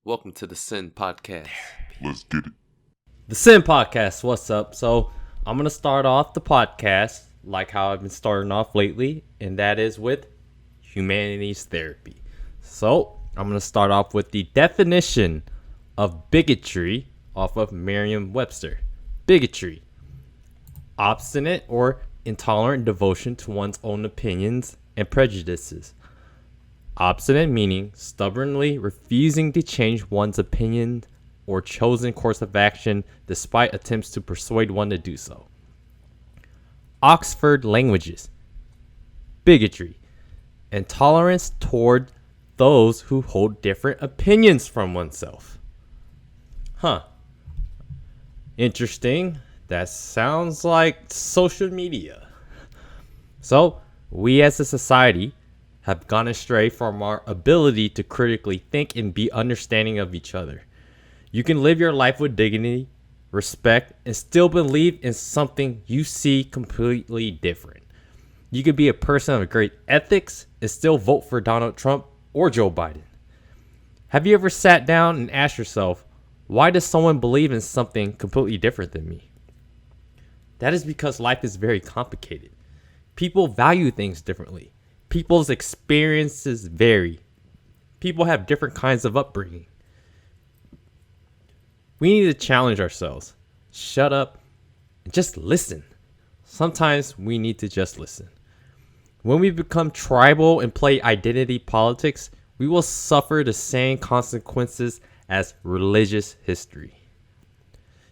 Welcome to the Sinh Podcast. Let's get it. The Sin Podcast, what's up? So I'm going to start off the podcast like how I've been starting off lately, and that is with humanities therapy. So I'm going to start off with the definition of bigotry off of Merriam-Webster. Bigotry: obstinate or intolerant devotion to one's own opinions and prejudices. Obstinate meaning stubbornly refusing to change one's opinion or chosen course of action despite attempts to persuade one to do so. Oxford Languages: bigotry: intolerance toward those who hold different opinions from oneself. Interesting. That sounds like social media. So, we as a society have gone astray from our ability to critically think and be understanding of each other. You can live your life with dignity, respect, and still believe in something you see completely different. You could be a person of great ethics and still vote for Donald Trump or Joe Biden. Have you ever sat down and asked yourself, why does someone believe in something completely different than me? That is because life is very complicated. People value things differently. People's experiences vary. People have different kinds of upbringing. We need to challenge ourselves. Shut up and just listen. Sometimes we need to just listen. When we become tribal and play identity politics, we will suffer the same consequences as religious history.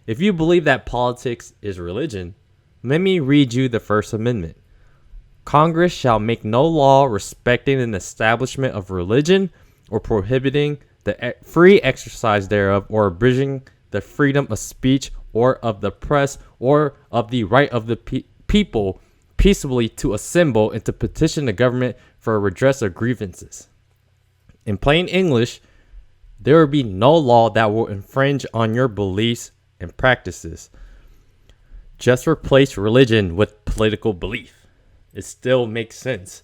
If you believe that politics is religion, let me read you the First Amendment. Congress shall make no law respecting an establishment of religion or prohibiting the free exercise thereof or abridging the freedom of speech or of the press or of the right of the people peaceably to assemble and to petition the government for a redress of grievances. In plain English, there will be no law that will infringe on your beliefs and practices. Just replace religion with political belief. It still makes sense.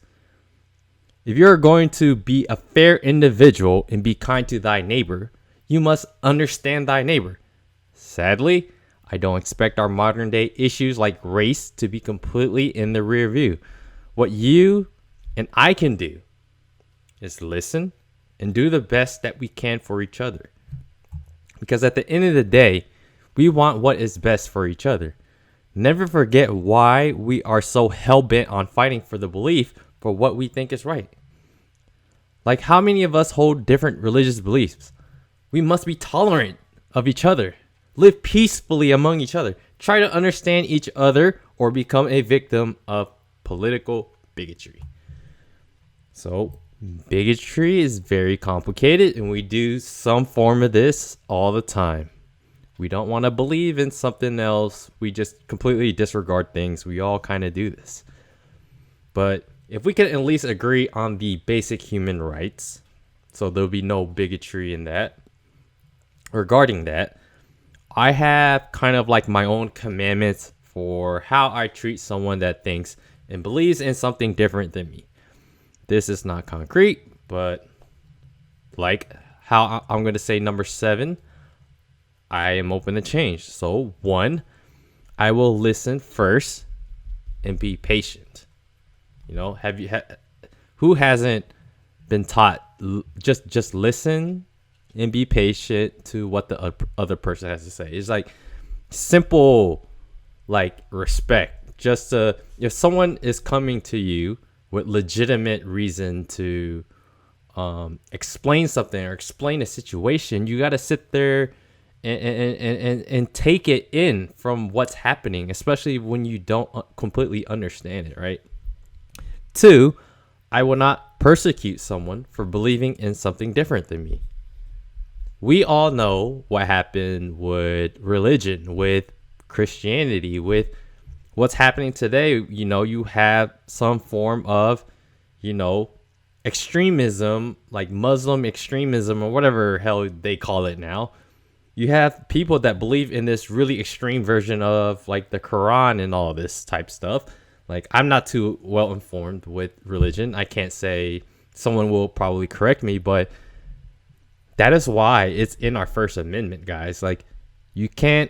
If you're going to be a fair individual and be kind to thy neighbor, you must understand thy neighbor. Sadly, I don't expect our modern day issues like race to be completely in the rear view. What you and I can do is listen and do the best that we can for each other. Because at the end of the day, we want what is best for each other. Never forget why we are so hell-bent on fighting for the belief for what we think is right. Like, how many of us hold different religious beliefs? We must be tolerant of each other. Live peacefully among each other. Try to understand each other or become a victim of political bigotry. So, bigotry is very complicated, and we do some form of this all the time. We don't want to believe in something else. We just completely disregard things. We all kind of do this. But if we can at least agree on the basic human rights, so there'll be no bigotry in that. Regarding that, I have kind of like my own commandments for how I treat someone that thinks and believes in something different than me. This is not concrete, but like how I'm going to say number 7, I am open to change. So 1, I will listen first and be patient. You know, who hasn't been taught just listen and be patient to what the other person has to say? It's like simple, like respect. Just if someone is coming to you with legitimate reason to explain something or explain a situation, you got to sit there and take it in from what's happening, especially when you don't completely understand it, right? 2, I will not persecute someone for believing in something different than me. We all know what happened with religion, with Christianity, with what's happening today. You know, you have some form of, extremism, like Muslim extremism or whatever hell they call it now. You have people that believe in this really extreme version of like the Quran and all this type stuff. Like, I'm not too well informed with religion. I can't say, someone will probably correct me, but that is why it's in our First Amendment, guys. Like, you can't,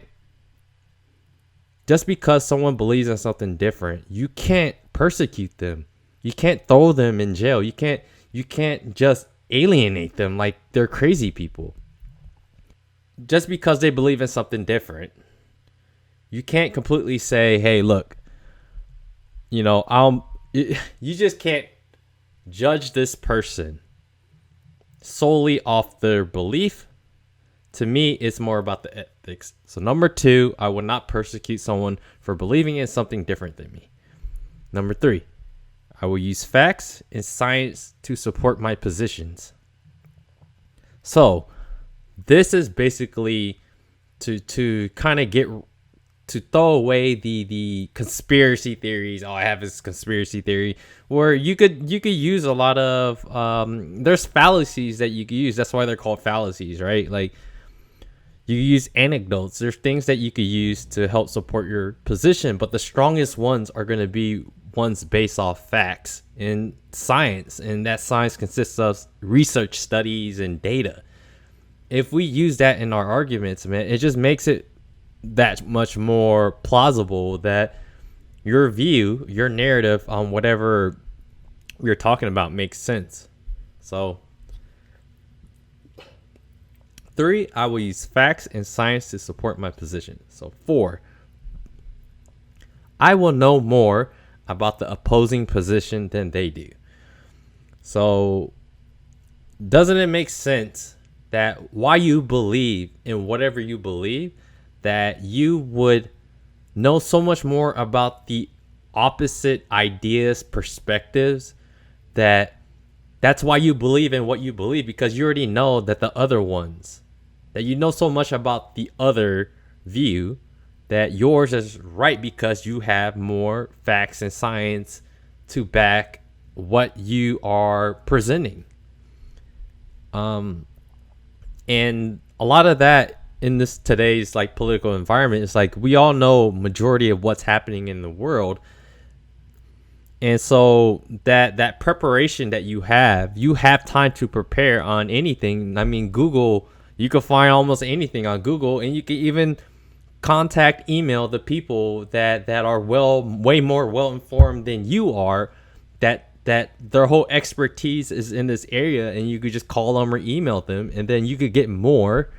just because someone believes in something different, you can't persecute them. You can't throw them in jail. You can't just alienate them like they're crazy people. Just because they believe in something different, you can't completely say, hey, look, you just can't judge this person solely off their belief. To me, it's more about the ethics. So number 2, I will not persecute someone for believing in something different than me. Number 3, I will use facts and science to support my positions. So this is basically to kind of to throw away the conspiracy theories. Oh, I have this conspiracy theory, where you could use a lot of there's fallacies that you could use. That's why they're called fallacies, right? Like, you use anecdotes. There's things that you could use to help support your position, but the strongest ones are going to be ones based off facts and science, and that science consists of research studies and data. If we use that in our arguments, man, it just makes it that much more plausible that your view, your narrative on whatever we're talking about makes sense. So 3, I will use facts and science to support my position. So 4, I will know more about the opposing position than they do. So doesn't it make sense that why you believe in whatever you believe, that you would know so much more about the opposite ideas, perspectives, that's why you believe in what you believe, because you already know that the other ones, that you know so much about the other view that yours is right because you have more facts and science to back what you are presenting. And a lot of that in this today's like political environment is like, we all know majority of what's happening in the world. And so that preparation that you have time to prepare on anything. I mean, Google, you can find almost anything on Google, and you can even email the people that are way more well informed than you are, that their whole expertise is in this area, and you could just call them or email them, and then you could get more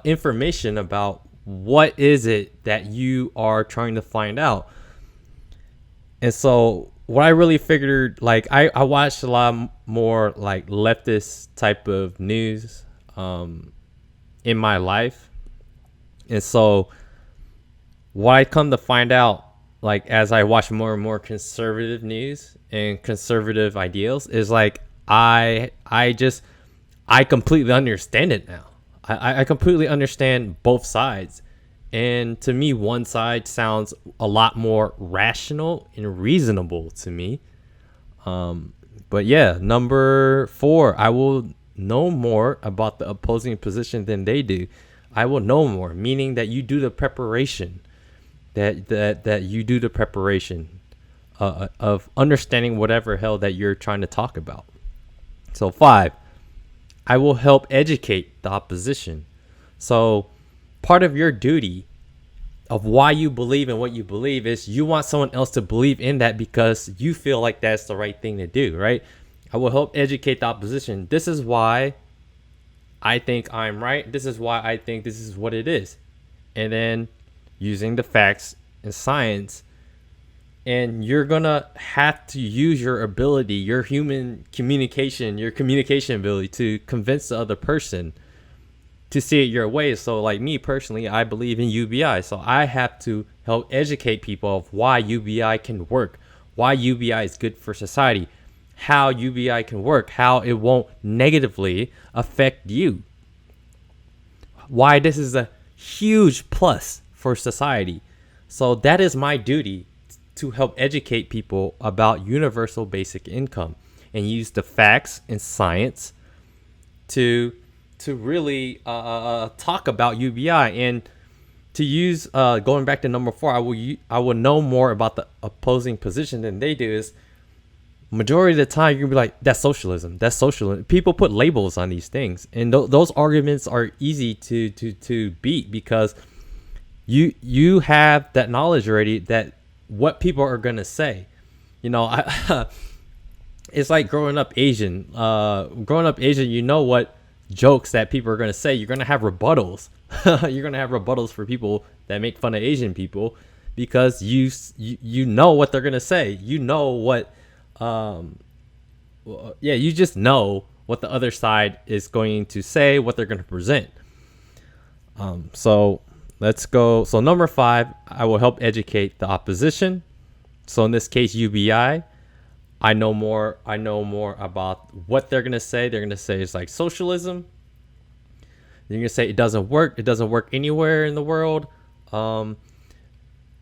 information about what is it that you are trying to find out. And so what I really figured, like, I watched a lot more like leftist type of news in my life. And so what I come to find out, like, as I watch more and more conservative news and conservative ideals, is like, I completely understand it now. I completely understand both sides. And to me, one side sounds a lot more rational and reasonable to me. But yeah, number 4, I will know more about the opposing position than they do. I will know more, meaning that you do the preparation, that you do the preparation of understanding whatever hell that you're trying to talk about. So 5, I will help educate the opposition. So part of your duty of why you believe in what you believe is you want someone else to believe in that because you feel like that's the right thing to do, right? I will help educate the opposition. This is why I think I'm right. This is why I think this is what it is. And then using the facts and science, and you're going to have to use your ability, your human communication, your communication ability to convince the other person to see it your way. So like me personally, I believe in UBI. So I have to help educate people of why UBI can work, why UBI is good for society, how UBI can work, how it won't negatively affect you, why this is a huge plus for society. So that is my duty, to help educate people about universal basic income and use the facts and science to really talk about UBI. And to use going back to number 4, I will know more about the opposing position than they do. Is majority of the time you're gonna be like, that's socialism, that's socialism. People put labels on these things, and those arguments are easy to beat because you have that knowledge already that what people are gonna say. It's like growing up Asian. You know what jokes that people are gonna say. You're gonna have rebuttals. You're gonna have rebuttals for people that make fun of Asian people because you know what they're gonna say. You know what. You just know what the other side is going to say, what they're going to present. So let's go. So number 5, I will help educate the opposition. So in this case, UBI, I know more about what they're going to say. They're going to say it's like socialism. They're going to say it doesn't work. It doesn't work anywhere in the world.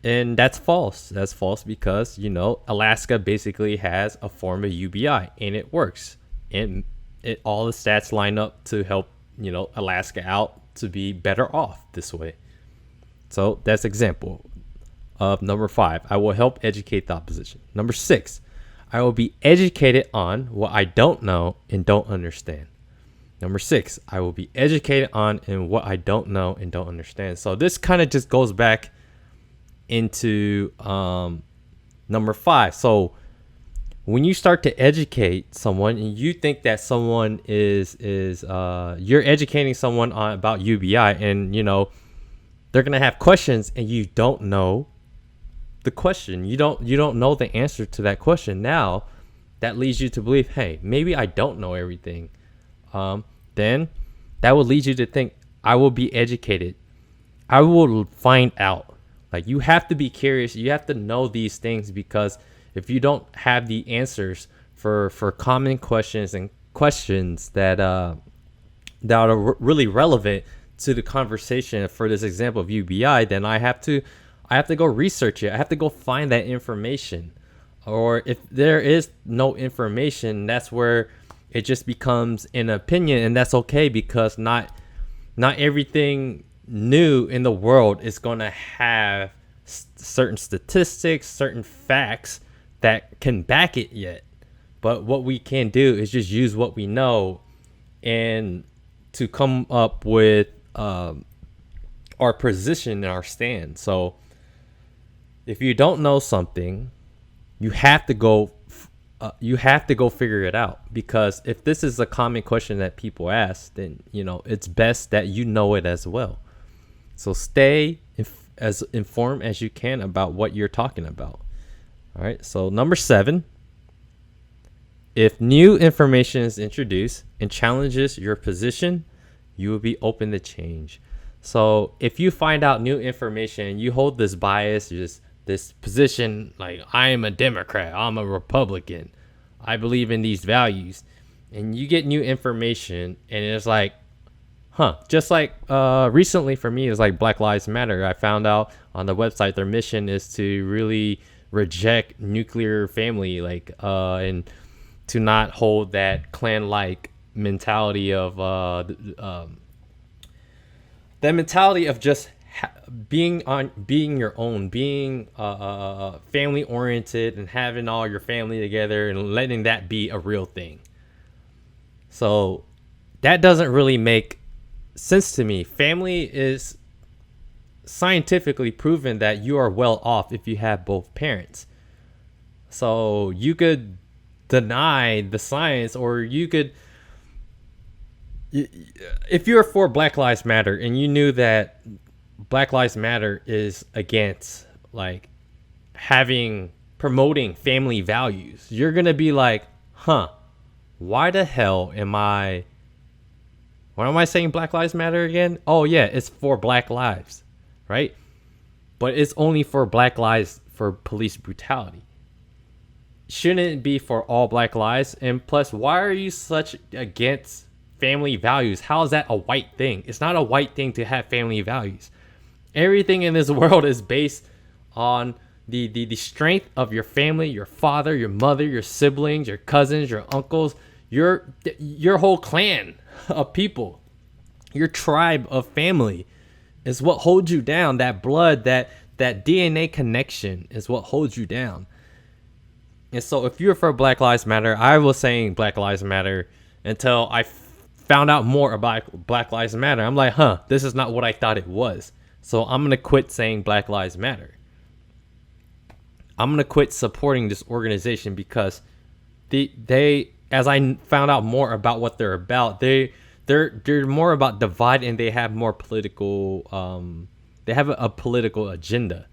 And that's false. That's false because, Alaska basically has a form of UBI and it works. And all the stats line up to help, Alaska out to be better off this way. So that's example of number 5. I will help educate the opposition. Number 6, I will be educated on what I don't know and don't understand. Number 6, I will be educated on and what I don't know and don't understand. So this kind of just goes back into number 5. So when you start to educate someone and you think that someone is you're educating someone about UBI and they're gonna have questions and you don't know the question, you don't know the answer to that question, now that leads you to believe, hey, maybe I don't know everything. Then that will lead you to think, I will be educated, I will find out. Like, you have to be curious. You have to know these things because if you don't have the answers for common questions and questions that are really relevant to the conversation for this example of UBI, then I have to go research it. I have to go find that information. Or if there is no information, that's where it just becomes an opinion, and that's okay because not everything new in the world is going to have certain statistics, certain facts that can back it yet. But what we can do is just use what we know and to come up with our position and our stand. So if you don't know something, you have to go figure it out, because if this is a common question that people ask, then it's best that you know it as well. So stay as informed as you can about what you're talking about. All right. So number 7, if new information is introduced and challenges your position, you will be open to change. So if you find out new information, you hold this bias, this position, like, I am a Democrat, I'm a Republican, I believe in these values, and you get new information and it's like, just like recently for me, it's like Black Lives Matter. I found out on the website their mission is to really reject nuclear family, and to not hold that clan-like mentality of that mentality of just being your own, being family oriented and having all your family together and letting that be a real thing. So that doesn't really make sense to me. Family is scientifically proven that you are well off if you have both parents. So you could deny the science, or you could, if you're for Black Lives Matter and you knew that Black Lives Matter is against promoting family values, you're gonna be like, why the hell am I saying Black Lives Matter again? Oh yeah, it's for Black lives, right? But it's only for Black lives for police brutality. Shouldn't it be for all Black lives? And plus, why are you such against family values? How is that a white thing? It's not a white thing to have family values. Everything in this world is based on the strength of your family, your father, your mother, your siblings, your cousins, your uncles, your whole clan of people, your tribe of family is what holds you down. That blood, that DNA connection is what holds you down. And so if you're for Black Lives Matter, I was saying Black Lives Matter until I found out more about Black Lives Matter. I'm like, this is not what I thought it was. So I'm going to quit saying Black Lives Matter. I'm going to quit supporting this organization because they, as I found out more about what they're about, they're more about divide, and they have more political, they have a political agenda.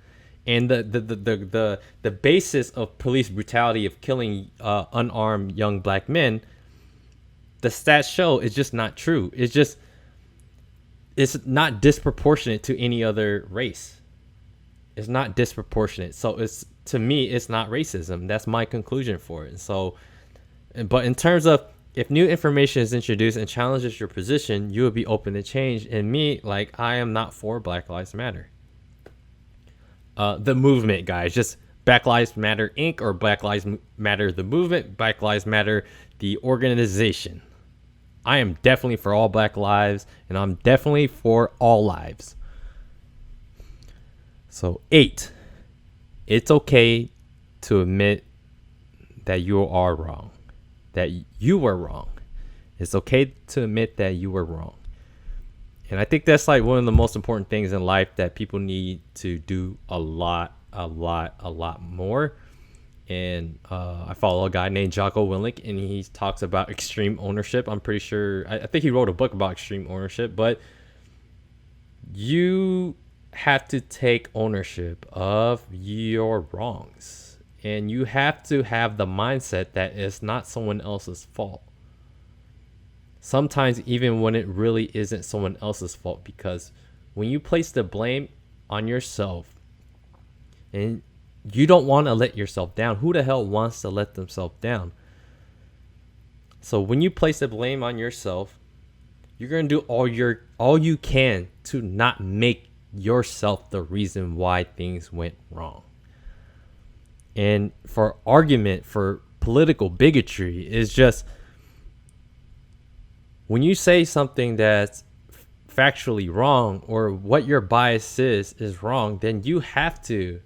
And the basis of police brutality of killing unarmed young black men, the stats show is just not true. It's not disproportionate to any other race. It's not disproportionate. So to me, it's not racism. That's my conclusion for it. So, but in terms of if new information is introduced and challenges your position, you will be open to change. And me, like, I am not for Black Lives Matter. The movement, guys, just Black Lives Matter Inc. or Black Lives Matter the movement, Black Lives Matter the organization. I am definitely for all black lives, and I'm definitely for all lives. So 8, it's okay to admit that you are wrong, that you were wrong. It's okay to admit that you were wrong. And I think that's like one of the most important things in life that people need to do a lot more. And I follow a guy named Jocko Willink, and he talks about extreme ownership. I'm pretty sure, I think he wrote a book about extreme ownership, but you have to take ownership of your wrongs. And you have to have the mindset that it's not someone else's fault. Sometimes even when it really isn't someone else's fault, because when you place the blame on yourself and you don't want to let yourself down, who the hell wants to let themselves down? So when you place the blame on yourself, you're going to do all you can to not make yourself the reason why things went wrong. And for argument, for political bigotry, is just when you say something that's factually wrong, or what your bias is wrong, then you have to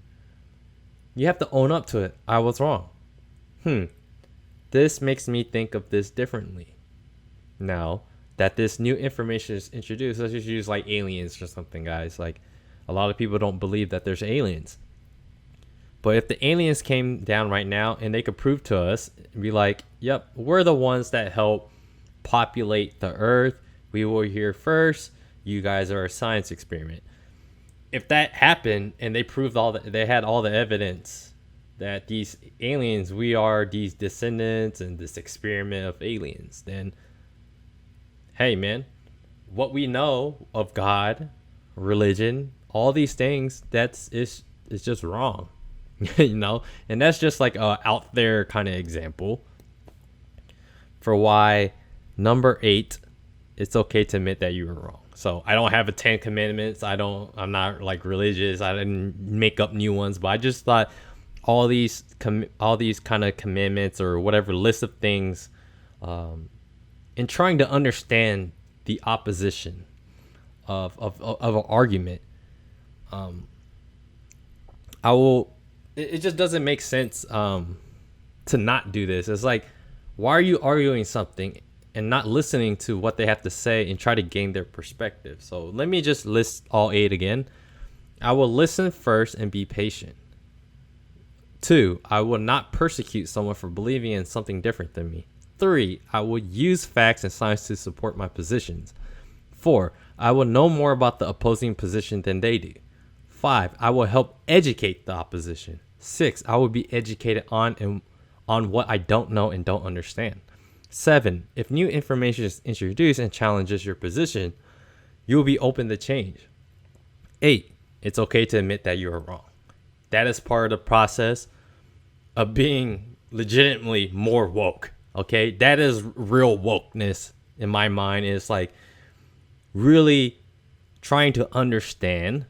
own up to it. I was wrong. This makes me think of this differently. Now that this new information is introduced, let's just use like aliens or something, guys. Like, a lot of people don't believe that there's aliens. But if the aliens came down right now and they could prove to us and be like, yep, we're the ones that help populate the earth, we were here first, you guys are a science experiment. If that happened and they proved they had all the evidence that these aliens, we are these descendants and this experiment of aliens, then hey man, what we know of God, religion, all these things, is just wrong. You know, and that's just like a out there kind of example for why number 8, it's okay to admit that you were wrong. So I don't have a 10 commandments. I'm not like religious. I didn't make up new ones, but I just thought all these kind of commandments or whatever list of things, in trying to understand the opposition of an argument, it just doesn't make sense to not do this. It's like, why are you arguing something and not listening to what they have to say and try to gain their perspective? So let me just list all 8 again. I will listen first and be patient. 2, I will not persecute someone for believing in something different than me. 3, I will use facts and science to support my positions. 4, I will know more about the opposing position than they do. 5, I will help educate the opposition. 6, I will be educated on what I don't know and don't understand. 7, if new information is introduced and challenges your position, you will be open to change. 8, it's okay to admit that you are wrong. That is part of the process of being legitimately more woke. Okay, that is real wokeness in my mind. Is like really trying to understand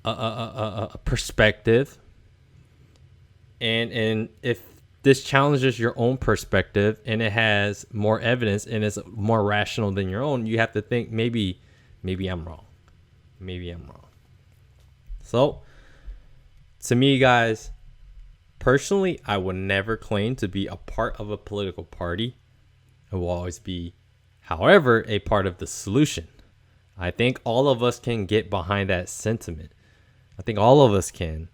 a perspective, and if this challenges your own perspective and it has more evidence and it's more rational than your own, you have to think, maybe I'm wrong. Maybe I'm wrong. So to me, guys, Personally, I would never claim to be a part of a political party. I will always be, however, a part of the solution. I think all of us can get behind that sentiment. I think all of us can.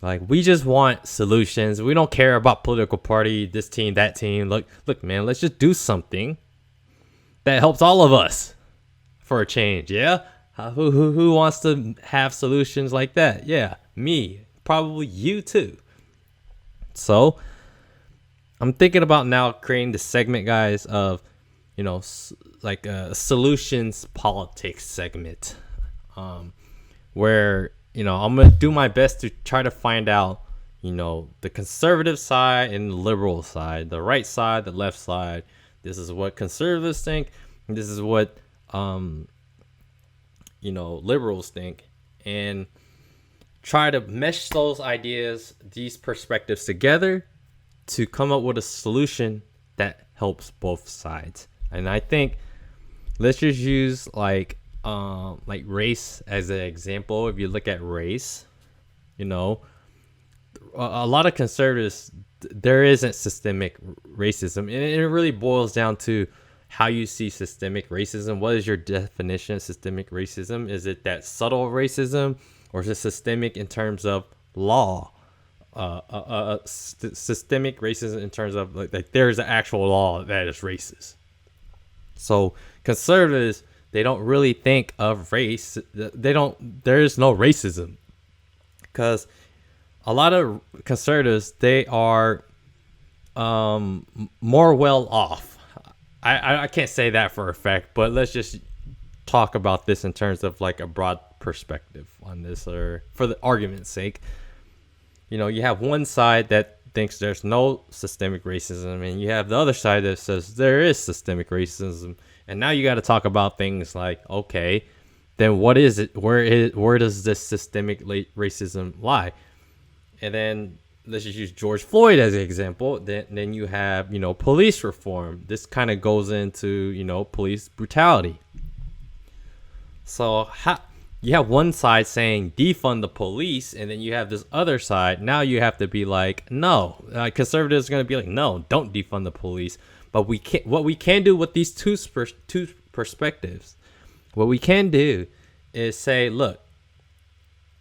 Like, we just want solutions. We don't care about political party, this team, that team. Look, man, let's just do something that helps all of us for a change. Yeah? Who wants to have solutions like that? Yeah, me. Probably you too. So, I'm thinking about now creating this segment, guys, of, like a solutions politics segment, where, I'm going to do my best to try to find out, the conservative side and the liberal side, the right side, the left side. This is what conservatives think. And this is what, liberals think. And try to mesh those ideas, these perspectives together to come up with a solution that helps both sides. And I think let's just use like race as an example. If you look at race, a lot of conservatives, there isn't systemic racism, and it really boils down to how you see systemic racism. What is your definition of systemic racism? Is it that subtle racism, or is it systemic in terms of law? Systemic racism in terms of like there's an actual law that is racist. So conservatives, they don't really think of race. There is no racism, because a lot of conservatives, they are more well off. I can't say that for a fact, but let's just talk about this in terms of like a broad perspective on this, or for the argument's sake. You have one side that thinks there's no systemic racism, and you have the other side that says there is systemic racism. And now you got to talk about things like, okay, then what is it? Where does this systemic racism lie? And then let's just use George Floyd as an example. Then you have, police reform. This kind of goes into, police brutality. So you have one side saying defund the police, and then you have this other side. Now you have to be like, no, conservatives are going to be like, no, don't defund the police. But what we can do with these two perspectives, what we can do is say, look,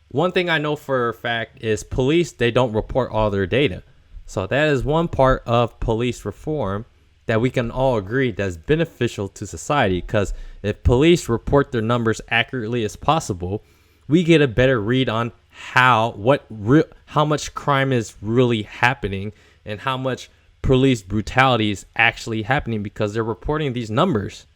one thing I know for a fact is police, they don't report all their data. So that is one part of police reform that we can all agree that's beneficial to society, because if police report their numbers accurately as possible, we get a better read on how much crime is really happening and how much police brutality is actually happening, because they're reporting these numbers.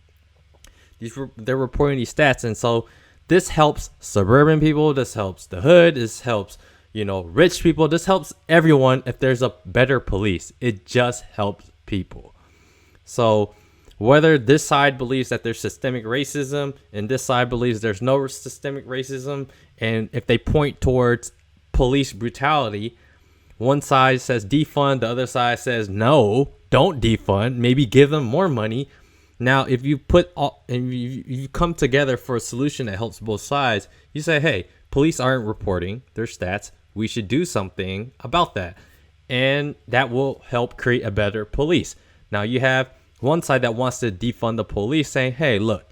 They're reporting these stats. And so this helps suburban people. This helps the hood. This helps, rich people. This helps everyone. If there's a better police, it just helps people. So whether this side believes that there's systemic racism and this side believes there's no systemic racism, and if they point towards police brutality, one side says defund, the other side says no, don't defund, maybe give them more money. Now, if you you come together for a solution that helps both sides, you say, hey, police aren't reporting their stats. We should do something about that. And that will help create a better police. Now, you have one side that wants to defund the police saying, hey, look,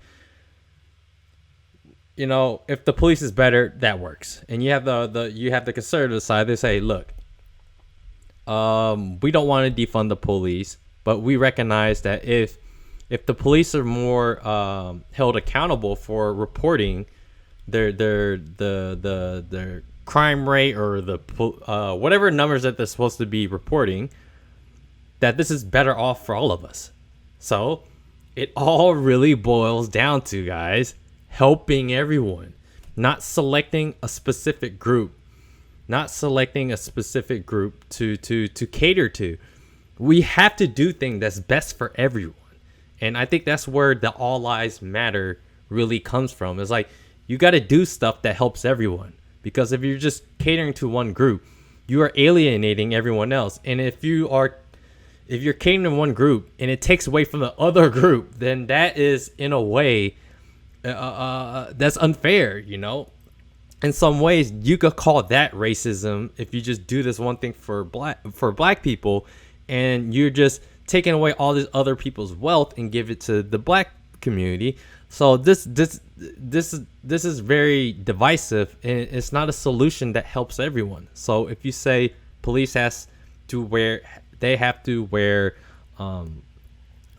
if the police is better, that works. And you have the conservative side. They say, look, we don't want to defund the police, but we recognize that if the police are more held accountable for reporting their crime rate, or the whatever numbers that they're supposed to be reporting, that this is better off for all of us. So it all really boils down to, guys, helping everyone, not selecting a specific group. Not selecting a specific group to cater to. We have to do things that's best for everyone. And I think that's where the all lives matter really comes from. It's like, you got to do stuff that helps everyone. Because if you're just catering to one group, you are alienating everyone else. And if you're catering to one group and it takes away from the other group, then that is, in a way, that's unfair, in some ways, you could call that racism if you just do this one thing for black people, and you're just taking away all these other people's wealth and give it to the black community. So this is very divisive, and it's not a solution that helps everyone. So if you say police have to wear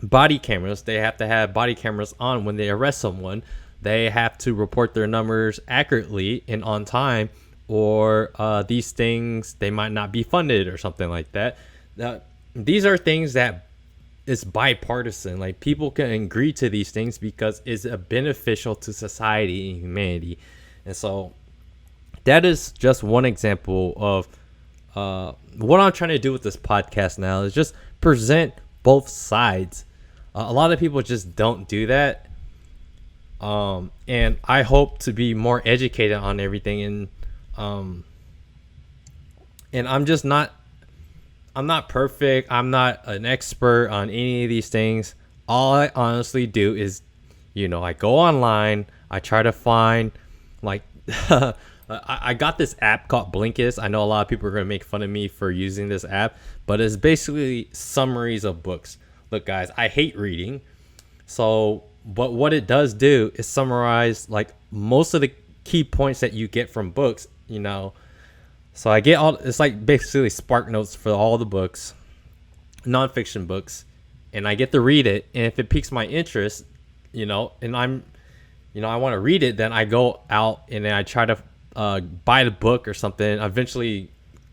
body cameras, they have to have body cameras on when they arrest someone. They have to report their numbers accurately and on time, or these things, they might not be funded or something like that. These are things that is bipartisan. Like, people can agree to these things because it's beneficial to society and humanity. And so that is just one example of what I'm trying to do with this podcast now, is just present both sides. A lot of people just don't do that. And I hope to be more educated on everything. And I'm not perfect. I'm not an expert on any of these things. All I honestly do is, I go online. I try to find, like, I got this app called Blinkist. I know a lot of people are going to make fun of me for using this app, but it's basically summaries of books. Look, guys, I hate reading. But what it does do is summarize, like, most of the key points that you get from books, So I get it's like basically Spark Notes for all the books, nonfiction books, and I get to read it. And if it piques my interest, and I want to read it, then I go out and then I try to buy the book or something. Eventually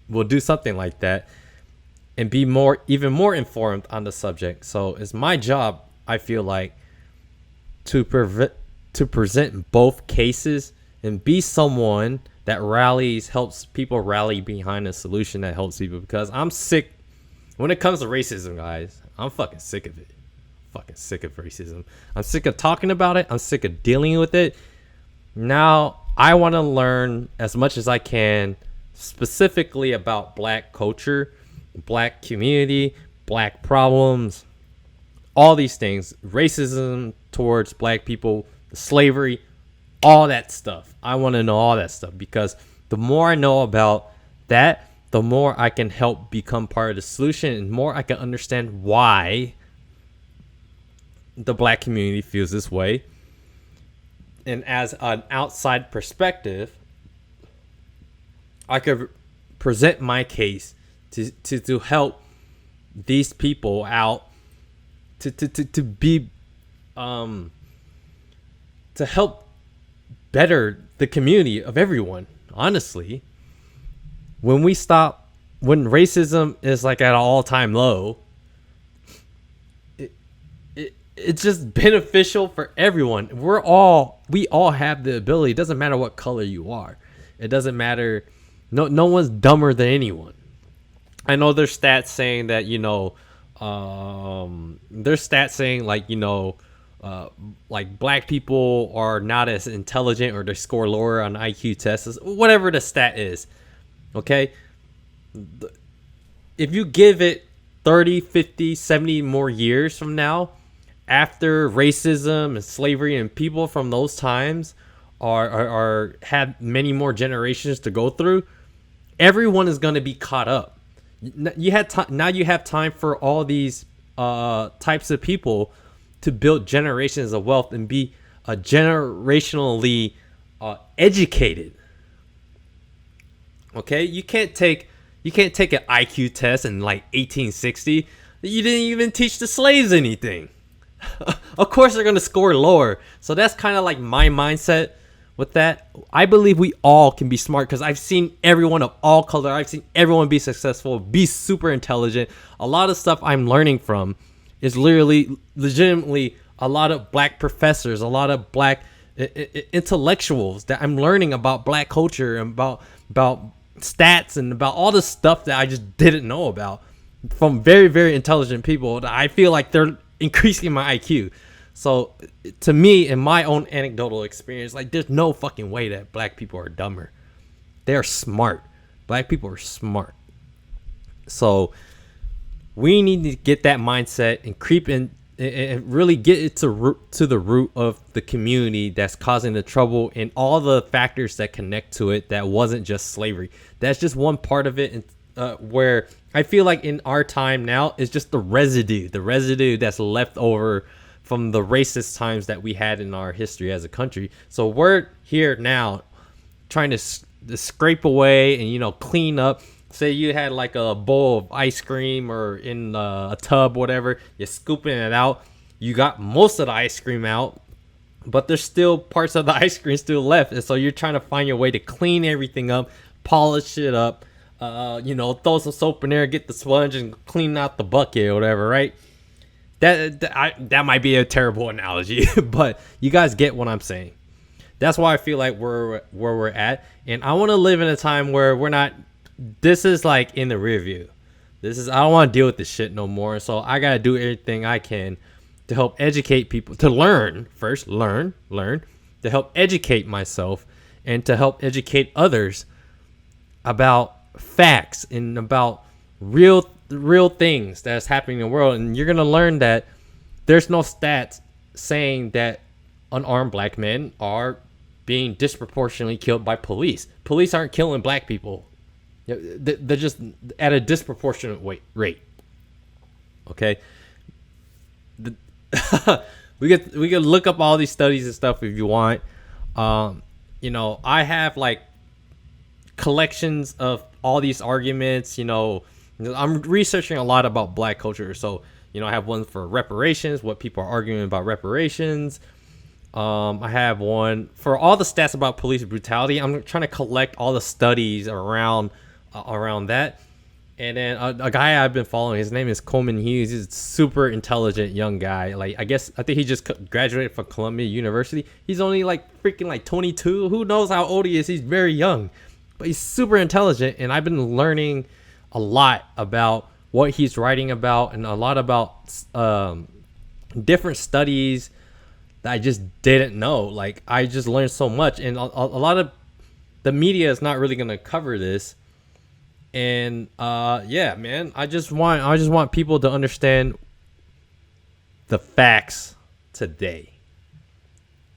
we'll do something like that and be even more informed on the subject. So it's my job, I feel like, to present both cases and be someone that helps people rally behind a solution that helps people, because I'm sick when it comes to racism, guys. I'm fucking sick of it. Fucking sick of racism. I'm sick of talking about it. I'm sick of dealing with it. Now I want to learn as much as I can, specifically about black culture, black community, black problems, all these things, racism towards black people, slavery, all that stuff. I want to know all that stuff, because the more I know about that, the more I can help become part of the solution, and more I can understand why the black community feels this way. And as an outside perspective, I could present my case to help these people out, to help better the community of everyone. Honestly, when racism is like at an all-time low, it's just beneficial for everyone. We all have the ability. It doesn't matter what color you are. It doesn't matter. No one's dumber than anyone. I know there's stats saying that, like black people are not as intelligent, or they score lower on IQ tests, whatever the stat is. Okay. If you give it 30, 50, 70 more years from now, after racism and slavery and people from those times are have many more generations to go through, everyone is going to be caught up. Now you have time for all these types of people to build generations of wealth and be generationally educated. Okay, you can't take an IQ test in like 1860. You didn't even teach the slaves anything. Of course they're gonna score lower. So that's kind of like my mindset with that. I believe we all can be smart, because I've seen everyone of all color. I've seen everyone be successful, be super intelligent. A lot of stuff I'm learning from is legitimately a lot of black professors, a lot of black intellectuals that I'm learning about black culture and about stats and about all the stuff that I just didn't know about, from very, very intelligent people. I feel like they're increasing my IQ. So to me, in my own anecdotal experience, like, there's no fucking way that black people are dumber. They're smart. Black people are smart. So we need to get that mindset and creep in and really get it to the root of the community that's causing the trouble and all the factors that connect to it. That wasn't just slavery. That's just one part of it. And where I feel like in our time now is just the residue that's left over from the racist times that we had in our history as a country. So we're here now trying to scrape away and, clean up. Say you had like a bowl of ice cream or in a tub, whatever, you're scooping it out. You got most of the ice cream out, but there's still parts of the ice cream still left. And so you're trying to find your way to clean everything up, polish it up, throw some soap in there, get the sponge and clean out the bucket or whatever, right? That might be a terrible analogy, but you guys get what I'm saying. That's why I feel like where we're at. And I want to live in a time where we're not, this is like in the rear view. I don't want to deal with this shit no more. So I got to do everything I can to help educate people, to learn, to help educate myself and to help educate others about facts and about real things that's happening in the world. And you're going to learn that there's no stats saying that unarmed black men are being disproportionately killed by police. Police aren't killing black people. They're just at a disproportionate rate. Okay. We could look up all these studies and stuff if you want. I have like collections of all these arguments. I'm researching a lot about black culture. So, I have one for reparations, what people are arguing about reparations. I have one for all the stats about police brutality. I'm trying to collect all the studies around that. And then a guy I've been following, his name is Coleman Hughes. He's a super intelligent young guy. I think he just graduated from Columbia University. He's only freaking 22. Who knows how old he is? He's very young, but he's super intelligent. And I've been learning a lot about what he's writing about and a lot about different studies that I just didn't know. I just learned so much, and a lot of the media is not really going to cover this. And yeah, man, I just want people to understand the facts today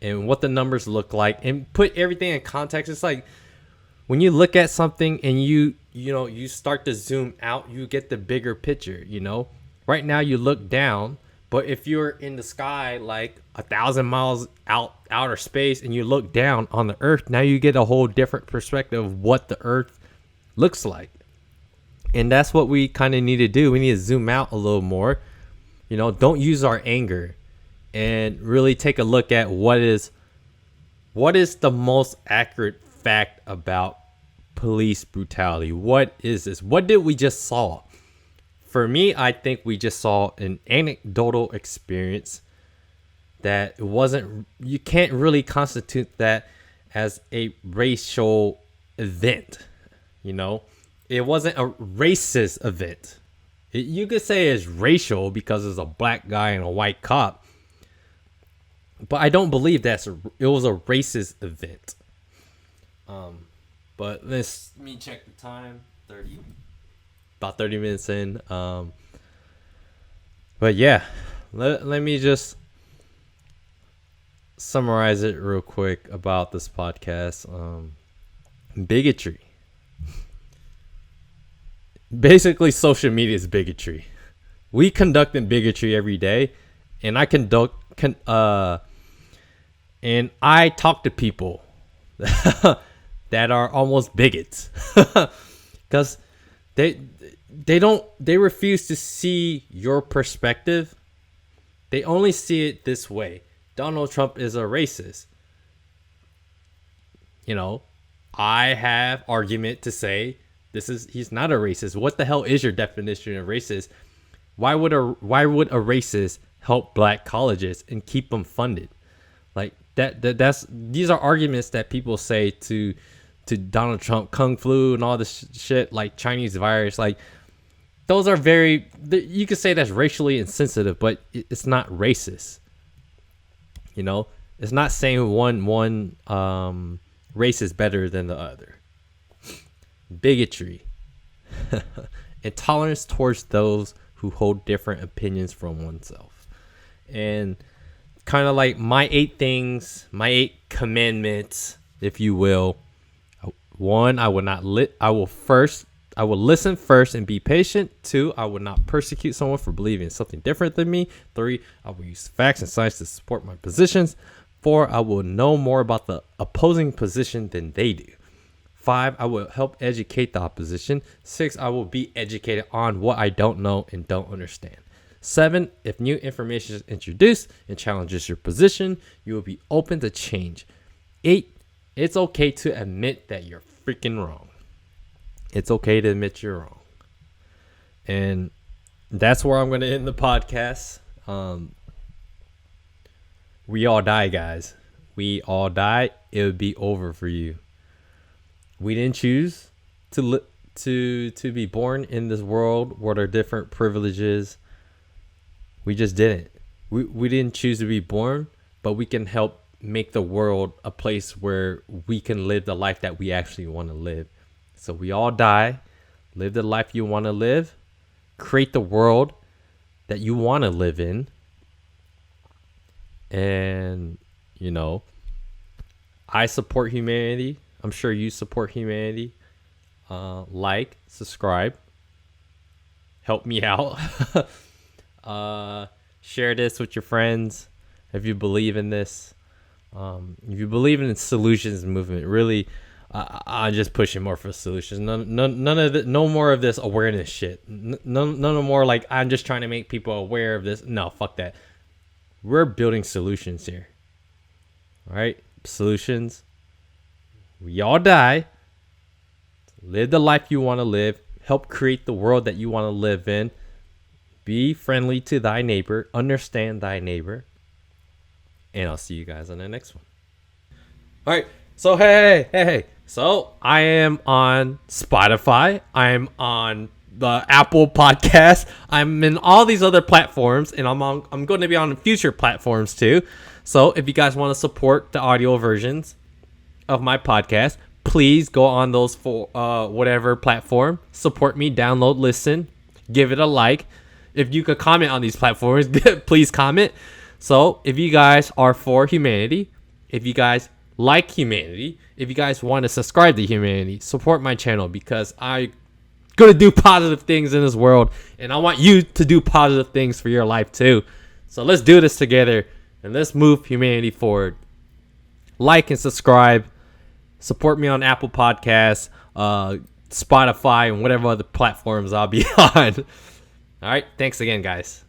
and what the numbers look like and put everything in context. It's like when you look at something and you start to zoom out, you get the bigger picture. Right now you look down, but if you're in the sky 1,000 miles outer space and you look down on the earth, now you get a whole different perspective of what the earth looks like. And that's what we kind of need to do. We need to zoom out a little more. Don't use our anger and really take a look at what is the most accurate fact about police brutality. What is this? What did we just saw? For me, I think we just saw an anecdotal experience that you can't really constitute that as a racial event. It wasn't a racist event. You could say it's racial because it's a black guy and a white cop, but I don't believe it was a racist event. But let me check the time. About 30 minutes in. But yeah, let me just summarize it real quick about this podcast. Bigotry. Basically, social media is bigotry. We conduct bigotry every day, and I and I talk to people that are almost bigots because they refuse to see your perspective. They only see it this way. Donald Trump is a racist. I have argument to say he's not a racist. What the hell is your definition of racist? Why would a racist help black colleges and keep them funded? These are arguments that people say to Donald Trump, Kung Flu and all this shit, like Chinese virus. Those are you could say that's racially insensitive, but it's not racist. It's not saying one race is better than the other. Bigotry. Intolerance towards those who hold different opinions from oneself. And kind of like my 8 things, my 8 commandments, if you will. 1, I will listen first and be patient. 2, I will not persecute someone for believing in something different than me. 3, I will use facts and science to support my positions. 4, I will know more about the opposing position than they do. 5, I will help educate the opposition. 6, I will be educated on what I don't know and don't understand. 7, if new information is introduced and challenges your position, you will be open to change. 8, it's okay to admit that you're freaking wrong. It's okay to admit you're wrong. And that's where I'm going to end the podcast. We all die, guys. We all die. It would be over for you. We didn't choose to be born in this world where there are different privileges. We just didn't. We didn't choose to be born, but we can help make the world a place where we can live the life that we actually want to live. So we all die. Live the life you want to live. Create the world that you want to live in. And, I support humanity. I'm sure you support humanity. Like, subscribe. Help me out. Share this with your friends if you believe in this. If you believe in the solutions movement, really, I'm just pushing more for solutions. None of the, no more of this awareness shit. None more like I'm just trying to make people aware of this. No, fuck that. We're building solutions here. All right, solutions. We all die. Live the life you want to live. Help create the world that you want to live in. Be friendly to thy neighbor. Understand thy neighbor. And I'll see you guys on the next one. All right. So, hey. So, I am on Spotify. I'm on the Apple Podcast. I'm in all these other platforms. And I'm going to be on future platforms too. So, if you guys want to support the audio versions of my podcast, please go on those for whatever platform. Support me. Download, listen. Give it a like. If you could comment on these platforms, please comment. So if you guys are for humanity, if you guys like humanity, if you guys want to subscribe to humanity, support my channel because I'm going to do positive things in this world. And I want you to do positive things for your life too. So let's do this together and let's move humanity forward. Like and subscribe. Support me on Apple Podcasts, Spotify, and whatever other platforms I'll be on. All right. Thanks again, guys.